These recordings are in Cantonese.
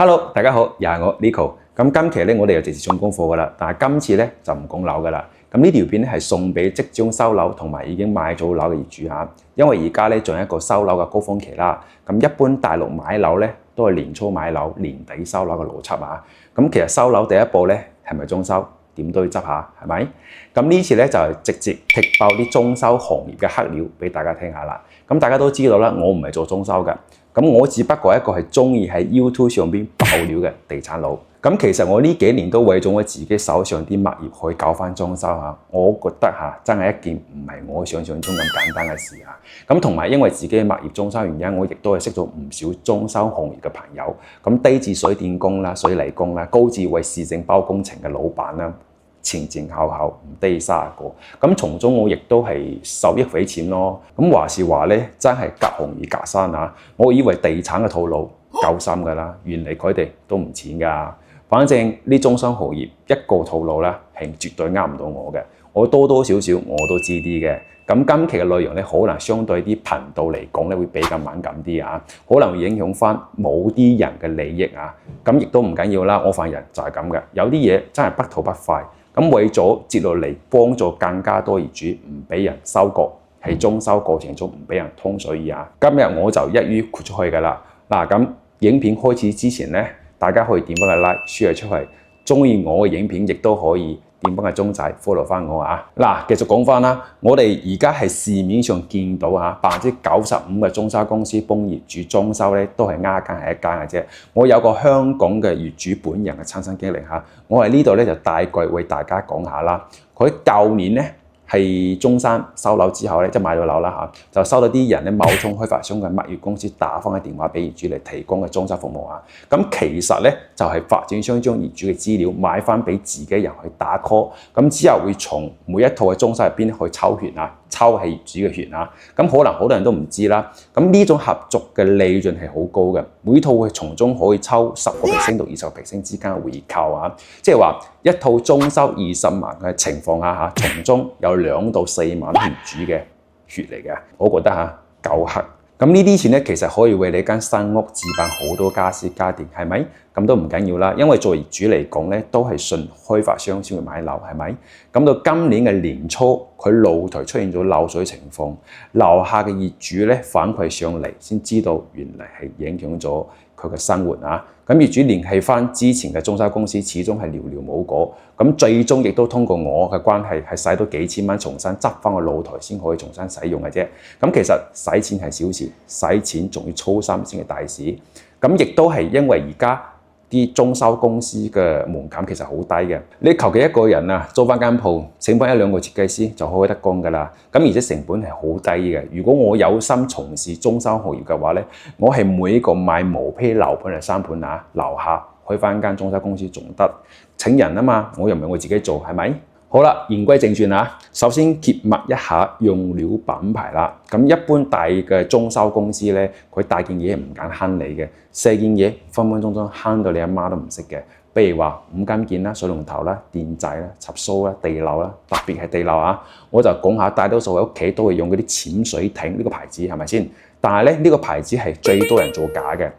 Hello，大家好，又係我 Nico。咁今期咧，我哋又直接送功課噶啦，但係今次咧就唔講樓噶啦。咁呢條片咧係送俾即將收樓同埋已經買咗樓嘅業主嚇，因為而家咧仲有一個收樓嘅高峰期啦。咁一般大陸買樓咧都係年初買樓，年底收樓嘅邏輯啊。咁其實收樓第一步咧係咪裝修？點都要執下，係咪？咁呢次咧就係直接踢爆啲裝修行業嘅黑料俾大家聽下啦。咁大家都知道啦，我唔係做裝修嘅，咁我只不過係一個係中意喺 YouTube 上邊爆料嘅地產佬。咁其實我呢幾年都為咗我自己手上啲物業去搞翻裝修嚇，我覺得真係一件唔係我想象中咁簡單嘅事嚇。咁同埋因為自己嘅物業裝修原因，我亦都係識咗唔少裝修行業嘅朋友。咁低至水電工啦、水泥工啦，高至為市政包工程嘅老闆啦。前後後唔低30個，咁從中我亦都係受益匪淺咯。咁話是話咧，真係隔行而隔山啊！我以為地產嘅套路夠深㗎啦，原嚟佢哋都唔淺㗎。反正呢裝修行業一個套路啦，係絕對呃唔到我嘅。我多多少少我都知啲嘅。咁今期嘅內容咧，可能相對啲頻道嚟講咧，會比較敏感啲啊，可能會影響翻某啲人嘅利益啊。咁亦都唔緊要啦，我份人就係咁嘅。有啲嘢真係不吐不快。咁為咗接落嚟幫助更加多業主唔俾人收割，喺裝修過程中唔俾人通水耳啊！今日我就一於豁出去㗎啦。嗱，咁影片開始之前咧，大家可以點翻個 like share 出去，中意我嘅影片亦都可以點翻個鐘仔 follow 翻我啊！嗱，繼續講翻啦，我哋而家係市面上見到95%嘅裝修公司幫業主裝修咧，都係一間嘅啫。我有個香港嘅業主本人嘅親身經歷嚇，我喺呢度咧就大概為大家講下啦。佢舊年咧係中山收樓之後咧，即係買咗樓啦嚇，就收到啲人咧冒充開發商嘅物業公司打翻個電話俾業主嚟提供嘅裝修服務啊。咁其實咧就係發展商將業主嘅資料買翻俾自己人去打 call， 咁之後會從每一套嘅裝修入邊去抽血啊，抽係業主嘅血啊。咁可能好多人都唔知啦。咁呢種合作嘅利潤係好高嘅，每套佢從中可以抽10%到20%之間嘅回扣啊。即係話一套裝修20萬嘅情況下嚇，從中有2到4萬業主嘅血嚟嘅，我覺得夠黑。咁呢啲錢咧，其實可以為你間新屋置辦好多家私家電，係咪？咁都唔緊要啦，因為作為業主嚟講咧，都係信開發商先去買樓，係咪？咁到今年嘅年初，佢露台出現咗漏水情況，樓下嘅業主咧反饋上嚟，先知道原來係影響咗佢嘅生活啊！咁業主聯繫翻之前嘅裝修公司，始終係寥寥無果。咁最終亦都通過我嘅關係，係使到幾千蚊重新執翻個露台，先可以重新使用嘅啫。咁其實使錢係小事，使錢仲要操心先係大事。咁亦都係因為而家啲裝修公司嘅門檻其實好低嘅，你求其一個人租翻間鋪，請翻1-2個設計師就開得工㗎啦。咁而且成本係好低嘅。如果我有心從事裝修行業嘅話咧，我係每個買毛坯樓盤嚟3盤樓下開翻間裝修公司仲得，請人啊嘛，我又唔係我自己做，係咪？好啦，言歸正傳首先揭密一下用料品牌啦。咁一般大嘅裝修公司咧，佢大件嘢唔揀慳你嘅，細件嘢分分鐘慳到你阿媽都唔識嘅。譬如話5金件啦、水龍頭啦、電掣啦、插蘇啦、地漏啦，特別係地漏我就講下，大多數喺屋企都會用嗰啲潛水艇呢個牌子，係咪先？但係咧呢個牌子係最多人做假嘅。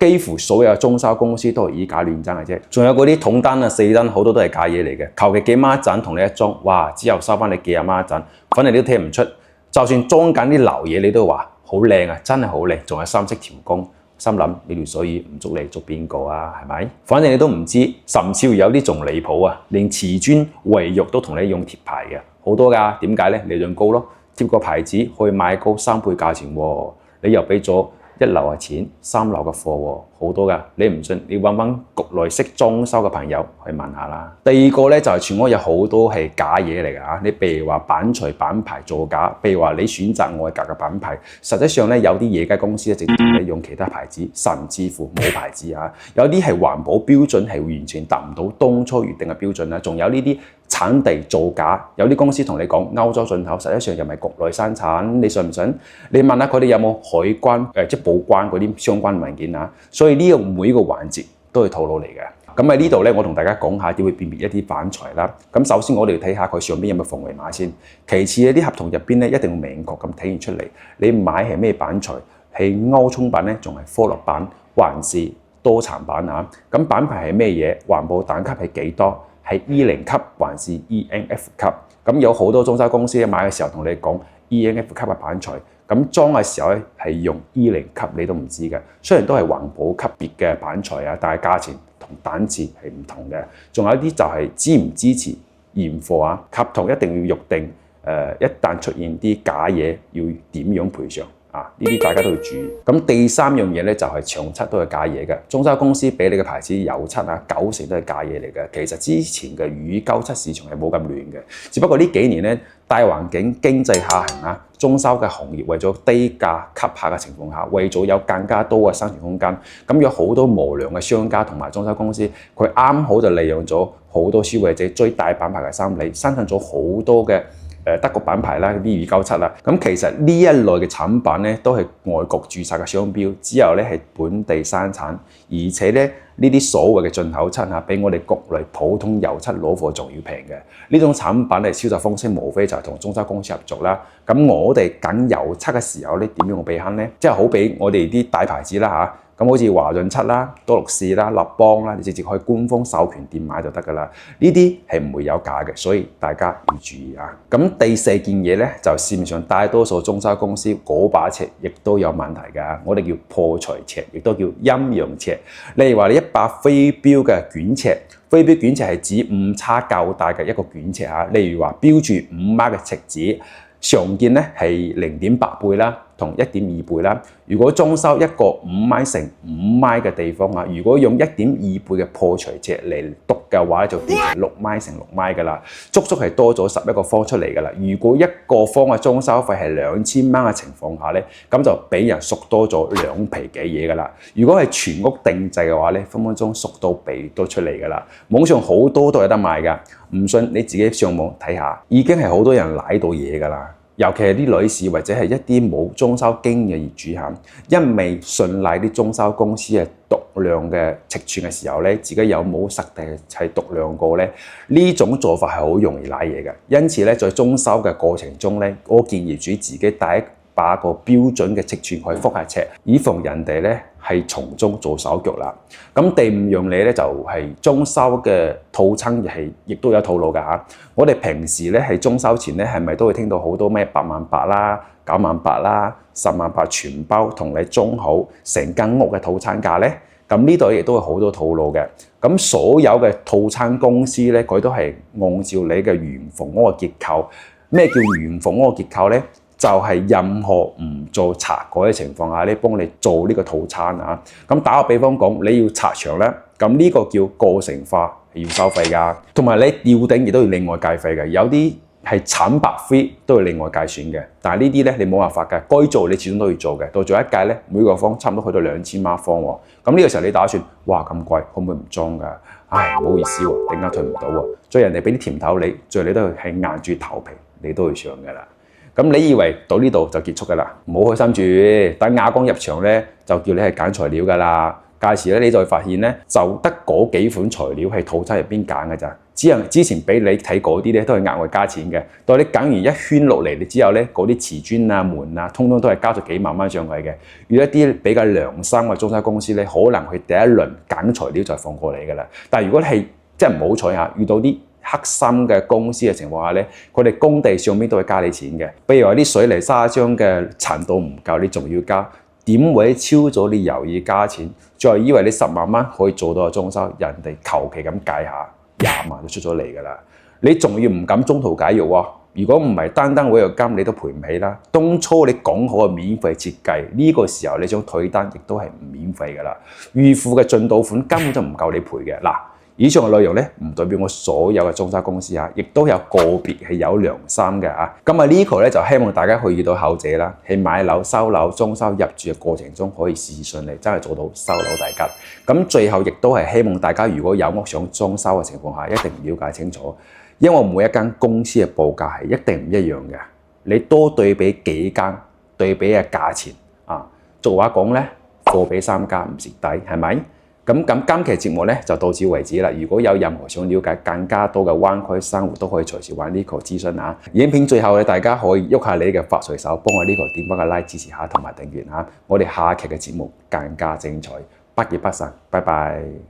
幾乎所有裝修公司都係以假亂真嘅啫，仲有嗰啲桶單4單好多都係假嘢嚟嘅，求其幾蚊一盞同你一裝，哇！之後收翻你幾廿蚊一盞，反正你都睇唔出。就算裝緊啲流嘢，你都話好靚啊，真係好靚，仲有3色調工。心諗你條水魚唔捉你捉邊個啊？係咪？反正你都唔知，甚至有啲仲離譜連瓷磚衛浴都同你用貼牌嘅，好多㗎。點解咧？利潤高咯，貼個牌子可以賣高3倍價錢喎，你又俾咗1樓嘅錢，3樓嘅貨喎，好多㗎。你唔信，你揾揾局內識裝修嘅朋友去問下啦。第二個咧就係全屋有好多係假嘢嚟㗎。你譬如話板材板牌造假，譬如話你選擇外格嘅品牌，實際上咧有啲野雞公司直接用其他牌子，甚至乎冇牌子有啲係環保標準係完全達唔到當初預定嘅標準啦。仲有呢啲產地造假，有啲公司同你講歐洲進口，實際上又唔係國內生產，你信唔信？你問下佢哋有冇海關即係報關嗰啲相關文件所以呢個每一個環節都係套路嚟嘅。咁喺呢度咧，我同大家講下點去辨別一啲板材啦。咁首先我哋要睇下佢上邊有冇防偽碼先。其次一啲合同入邊咧一定要明確咁體現出嚟，你買係咩板材，係歐沖板咧，仲係科樂板，還是多產品啊。咁板牌係咩嘢？環保等級係幾多？係 E0 級還是 ENF 級？咁有好多裝修公司買嘅時候同你講 ENF 級嘅板材，咁裝嘅時候咧係用 E0 級，你都唔知嘅。雖然都係環保級別嘅板材啊，但係價錢同檔次係唔同嘅。仲有一啲就係支唔支持驗貨啊？合同一定要預定，一旦出現啲假嘢，要點樣賠償？啊！呢啲大家都要注意。咁第三樣嘢咧就係長漆都係假嘢嘅。裝修公司俾你嘅牌子油漆啊，90%都係假嘢嚟嘅。其實之前嘅乳膠漆市場係冇咁亂嘅，只不過呢幾年咧大環境經濟下行啊，裝修嘅行業為咗低價吸客嘅情況下，為咗有更加多嘅生存空間，咁有好多無良嘅商家同埋裝修公司，佢啱好就利用咗好多消費者追大品牌嘅心理，生產咗好多嘅德國品牌啦，啲乳膠漆啦，咁其實呢一類嘅產品咧都係外國註冊嘅商標，之後咧係本地生產，而且咧呢啲所謂嘅進口漆啊，比我哋國內普通油漆攞貨仲要平嘅。呢種產品嘅銷售方式無非就係同裝修公司合作啦。咁我哋揀油漆嘅時候咧，點樣避坑咧？即係好比我哋啲大牌子啦嚇。咁好似華潤漆啦、多樂士啦、立邦啦，你直接去官方授權店買就得㗎啦。呢啲係唔會有假嘅，所以大家要注意啊。咁第四件嘢咧，就市面上大多數裝修公司嗰把尺亦都有問題㗎。我哋叫破財尺，亦都叫陰陽尺。例如話你一把飛鏢嘅捲尺，飛鏢捲尺係指誤差較大嘅一個捲尺嚇。例如話標住5米嘅尺子，常見咧係0.8倍啦。同1.2倍啦。如果裝修一個5米乘5米嘅地方啊，如果用1.2倍嘅破除尺嚟度嘅話，就變成6米乘6米噶啦，足足係多咗11個方出嚟噶啦。如果一個方嘅裝修費係2000蚊嘅情況下咧，咁就俾人縮多咗2皮幾嘢噶啦。如果係全屋定製嘅話咧，分分鐘縮到鼻都出嚟噶啦。網上好多都有得賣噶，唔信你自己上網睇下，已經係好多人舐到嘢噶啦。尤其係啲女士或者係一啲冇裝修經驗嘅業主嚇，因為信賴啲裝修公司嘅度量嘅尺寸嘅時候咧，自己有冇實地係度量過咧？呢種做法係好容易舐嘢嘅。因此咧，在裝修嘅過程中咧，我建議業主自己帶一把個標準嘅尺寸去覆下尺，以防人哋咧係從中做手腳啦。咁第5樣嘢咧就係裝修嘅套餐亦都有套路㗎嚇。我哋平時咧係裝修前咧係咪都會聽到好多咩88000啦、98000啦、108000全包同你裝好成間屋嘅套餐價咧？咁呢度亦都有好多套路嘅。咁所有嘅套餐公司咧，佢都係按照你嘅原房屋嘅結構。咩叫原房屋嘅結構咧？就係任何唔做拆改嘅情況下，你幫你做呢個套餐啊。咁打個比方講，你要拆牆咧，咁呢個叫個性化，係要收費㗎。同埋你吊頂亦都要另外計費嘅。有啲係慘白 free 都要另外計算嘅。但係呢啲咧你冇辦法嘅，該做你始終都要做嘅。到最後一屆咧，每個方差唔多去到2000蚊一方喎。咁呢個時候你打算，哇咁貴，可唔可以唔裝㗎？唉，唔好意思喎，頂硬退唔到喎。最後人哋俾啲甜頭你，最後你都係硬住頭皮，你都會上㗎啦。咁你以為到呢度就結束㗎啦？唔好開心住，等瓦工入場咧，就叫你係揀材料㗎啦。屆時咧，你就會發現咧，就得嗰幾款材料係套餐入邊揀㗎咋。之前俾你睇嗰啲咧，都係額外加錢嘅。到你揀完一圈落嚟，你之後咧，嗰啲瓷磚啊、門啊，通通都係加咗幾萬蚊上去嘅。遇一啲比較良心嘅裝修公司咧，可能佢第一輪揀材料就放過你㗎啦。但係如果係即係唔好彩嚇，遇到啲黑心嘅公司嘅情況下咧，佢哋工地上面都會加你錢嘅。譬如話啲水泥砂漿嘅程度唔夠，你仲要加，點會超咗你又要加錢？再以為你10萬蚊可以做到個裝修，人哋求其咁計下20萬就出咗嚟㗎啦。你仲要唔敢中途解約喎？如果唔係單單違約金，你都賠唔起啦。當初你講好嘅免費設計，呢個時候你張退單亦都係唔免費㗎啦。預付嘅進度款根本就唔夠你賠嘅嗱。以上嘅內容咧，唔代表我所有嘅裝修公司啊，亦都有個別係有良心嘅啊。咁啊呢個咧就希望大家可以遇到後者啦，喺買樓、收樓、裝修入住嘅過程中可以事事順利，真係做到收樓大吉。咁最後亦都係希望大家如果有屋想裝修嘅情況下，一定了解清楚，因為每一間公司嘅報價係一定唔一樣嘅。你多對比幾間，對比嘅價錢啊，俗話講咧，貨比三家唔蝕底，係咪？咁今期節目咧就到此為止啦。如果有任何想了解更加多嘅灣區生活，都可以隨時揾Nico諮詢啊。影片最後咧，大家可以喐下你嘅發財手，幫我Nico點返個 like 支持下，同埋訂閱下。我哋下期嘅節目更加精彩。不見不散，拜拜。